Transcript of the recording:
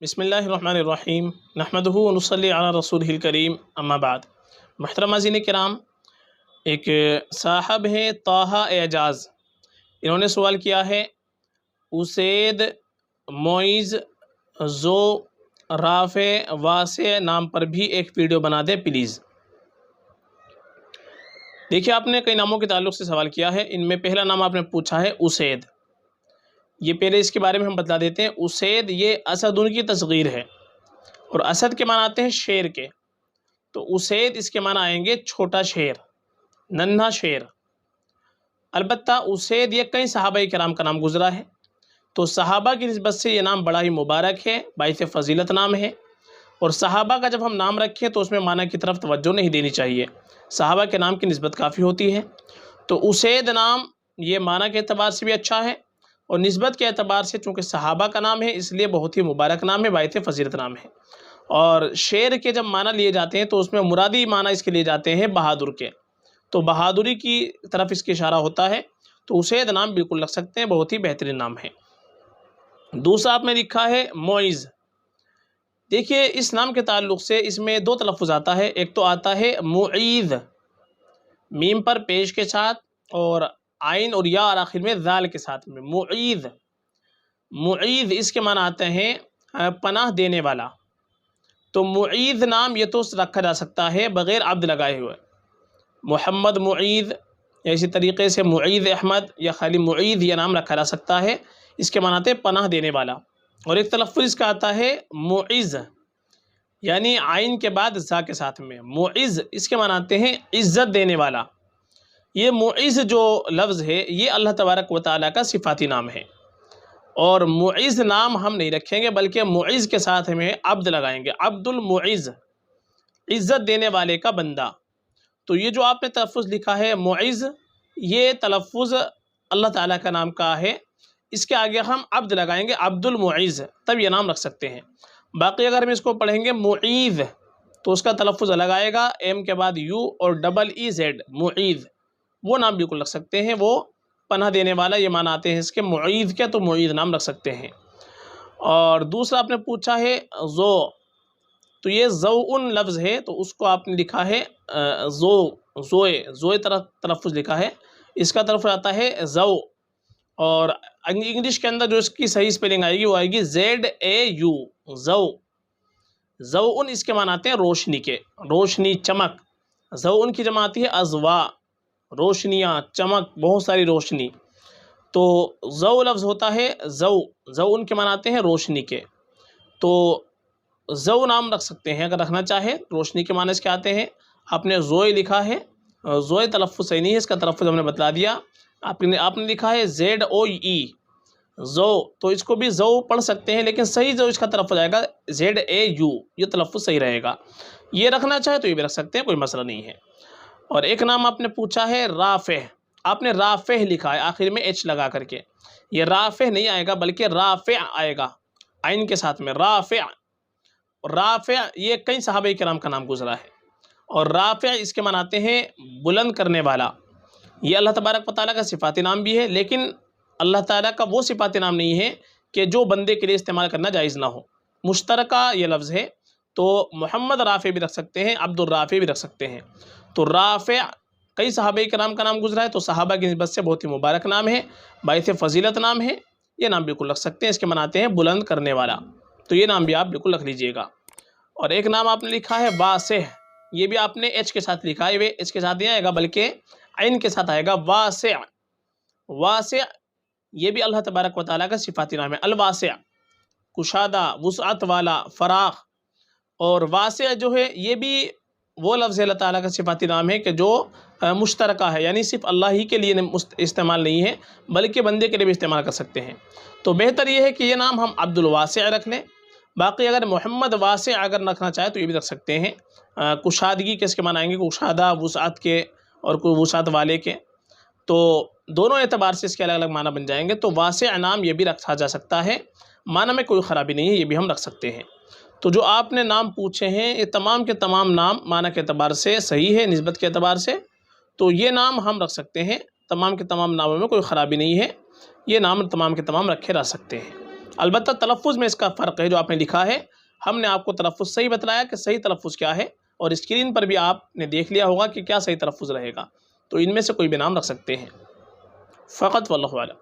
بسم اللہ الرحمن الرحیم نحمدہ و نصلی علی رسولہ الکریم اما بعد۔ محترم ناظرین کرام، ایک صاحب ہیں طٰہٰ اعجاز، انہوں نے سوال کیا ہے اسید معیز ذو رافع واسع نام پر بھی ایک ویڈیو بنا دے پلیز۔ دیکھیے، آپ نے کئی ناموں کے تعلق سے سوال کیا ہے، ان میں پہلا نام آپ نے پوچھا ہے اسید۔ یہ پہلے اس کے بارے میں ہم بتلا دیتے ہیں۔ اسید یہ اسد کی تصغیر ہے، اور اسد کے معنی آتے ہیں شیر کے، تو اسید اس کے معنی آئیں گے چھوٹا شیر، ننھا شیر۔ البتہ اسید یہ کئی صحابہ کرام کا نام گزرا ہے، تو صحابہ کی نسبت سے یہ نام بڑا ہی مبارک ہے، باعث فضیلت نام ہے، اور صحابہ کا جب ہم نام رکھیں تو اس میں معنی کی طرف توجہ نہیں دینی چاہیے، صحابہ کے نام کی نسبت کافی ہوتی ہے۔ تو اسید نام یہ معنی کے اعتبار سے بھی اچھا ہے، اور نسبت کے اعتبار سے چونکہ صحابہ کا نام ہے اس لیے بہت ہی مبارک نام ہے، باعث فضیلت نام ہے۔ اور شیر کے جب معنی لیے جاتے ہیں تو اس میں مرادی معنی اس کے لیے جاتے ہیں بہادر کے، تو بہادری کی طرف اس کے اشارہ ہوتا ہے، تو اسید نام بالکل رکھ سکتے ہیں، بہت ہی بہترین نام ہے۔ دوسرا آپ نے لکھا ہے معیز۔ دیکھیے، اس نام کے تعلق سے اس میں دو تلفظ آتا ہے، ایک تو آتا ہے معیذ، میم پر پیش کے ساتھ، اور عین اور یا اور آخر میں ذال کے ساتھ میں، معیذ۔ معیذ اس کے معنی آتے ہیں پناہ دینے والا، تو معیذ نام یہ تو رکھا جا سکتا ہے بغیر عبد لگائے ہوئے، محمد معیذ، یا اسی طریقے سے معیذ احمد، یا خالی معیذ یہ نام رکھا جا سکتا ہے، اس کے معنی آتے ہیں پناہ دینے والا۔ اور ایک تلفظ اس کا آتا ہے معز، یعنی عین کے بعد زا کے ساتھ میں، معز اس کے معنی آتے ہیں عزت دینے والا۔ یہ معز جو لفظ ہے یہ اللہ تبارک و تعالیٰ کا صفاتی نام ہے، اور معز نام ہم نہیں رکھیں گے بلکہ معز کے ساتھ ہمیں عبد لگائیں گے، عبد المعز، عزت دینے والے کا بندہ۔ تو یہ جو آپ نے تلفظ لکھا ہے معز، یہ تلفظ اللہ تعالیٰ کا نام کا ہے، اس کے آگے ہم عبد لگائیں گے، عبد المعز، تب یہ نام رکھ سکتے ہیں۔ باقی اگر ہم اس کو پڑھیں گے معیذ تو اس کا تلفظ الگ آئے گا، ایم کے بعد یو اور ڈبل ای زیڈ، معیذ، وہ نام بالکل رکھ سکتے ہیں، وہ پناہ دینے والا یہ معنی آتے ہیں اس کے معیذ کے، تو معیذ نام رکھ سکتے ہیں۔ اور دوسرا آپ نے پوچھا ہے ذو، تو یہ ذوء لفظ ہے، تو اس کو آپ نے لکھا ہے زوئے تلفظ لکھا ہے، اس کا تلفظ آتا ہے ذو، اور انگلش کے اندر جو اس کی صحیح اسپیلنگ آئے گی وہ آئے گی ZAU، ذو۔ ذوء اس کے معنی آتے ہیں روشنی کے، روشنی، چمک۔ ذوء کی جمع آتی ہے اضواء، روشنیاں، چمک، بہت ساری روشنی، تو ذو لفظ ہوتا ہے ذوء کے معنی آتے ہیں روشنی کے، تو ذو نام رکھ سکتے ہیں اگر رکھنا چاہے۔ روشنی کے معنی اس کے آتے ہیں، آپ نے زوئے لکھا ہے، زوئے تلفظ صحیح نہیں ہے، اس کا تلفظ ہم نے بتلا دیا، آپ نے لکھا ہے ZOE، ذو، تو اس کو بھی ذو پڑھ سکتے ہیں، لیکن صحیح جو اس کا تلفظ آئے گا ZAU، یہ تلفظ صحیح رہے گا۔ یہ رکھنا چاہے تو یہ بھی رکھ سکتے ہیں، کوئی مسئلہ نہیں ہے۔ اور ایک نام آپ نے پوچھا ہے رافع، آپ نے رافع لکھا ہے آخر میں ایچ لگا کر کے، یہ رافع نہیں آئے گا بلکہ رافع آئے گا، عین کے ساتھ میں، رافع۔ رافع یہ کئی صحابہ کرام کا نام گزرا ہے، اور رافع اس کے معنی آتے ہیں بلند کرنے والا۔ یہ اللہ تبارک و تعالیٰ کا صفاتی نام بھی ہے، لیکن اللہ تعالیٰ کا وہ صفاتی نام نہیں ہے کہ جو بندے کے لیے استعمال کرنا جائز نہ ہو، مشترکہ یہ لفظ ہے، تو محمد رافع بھی رکھ سکتے ہیں، عبد الرافع بھی رکھ سکتے ہیں۔ تو رافع کئی صحابہ کرام کا نام گزرا ہے، تو صحابہ کی نسبت سے بہت ہی مبارک نام ہے، باعث فضیلت نام ہے، یہ نام بالکل رکھ سکتے ہیں، اس کے معنی آتے ہیں بلند کرنے والا، تو یہ نام بھی آپ بالکل رکھ لیجئے گا۔ اور ایک نام آپ نے لکھا ہے واسع، یہ بھی آپ نے ایچ کے ساتھ لکھا ہے، یہ ایچ کے ساتھ نہیں آئے گا بلکہ عین کے ساتھ آئے گا، واسع۔ واسع یہ بھی اللہ تبارک و تعالیٰ کا صفاتی نام ہے، الواسع، کشادہ، وسعت والا، فراخ۔ اور واسع جو ہے یہ بھی وہ لفظ اللہ تعالیٰ کا صفاتی نام ہے کہ جو مشترکہ ہے، یعنی صرف اللہ ہی کے لیے استعمال نہیں ہے بلکہ بندے کے لیے بھی استعمال کر سکتے ہیں، تو بہتر یہ ہے کہ یہ نام ہم عبد الواسع رکھ لیں۔ باقی اگر محمد واسع اگر رکھنا چاہے تو یہ بھی رکھ سکتے ہیں، کشادگی کے اس کے معنی آئیں گے کشادہ، وسعت کے اور کوئی وسعت والے کے، تو دونوں اعتبار سے اس کے الگ الگ معنی بن جائیں گے، تو واسع نام یہ بھی رکھا جا سکتا ہے، معنی میں کوئی خرابی نہیں ہے، یہ بھی ہم رکھ سکتے ہیں۔ تو جو آپ نے نام پوچھے ہیں یہ تمام کے تمام نام معنی کے اعتبار سے صحیح ہے، نسبت کے اعتبار سے، تو یہ نام ہم رکھ سکتے ہیں، تمام کے تمام ناموں میں کوئی خرابی نہیں ہے، یہ نام تمام کے تمام رکھے رہ سکتے ہیں۔ البتہ تلفظ میں اس کا فرق ہے جو آپ نے لکھا ہے، ہم نے آپ کو تلفظ صحیح بتلایا کہ صحیح تلفظ کیا ہے، اور اسکرین پر بھی آپ نے دیکھ لیا ہوگا کہ کیا صحیح تلفظ رہے گا، تو ان میں سے کوئی بھی نام رکھ سکتے ہیں فقط، واللہ اعلم۔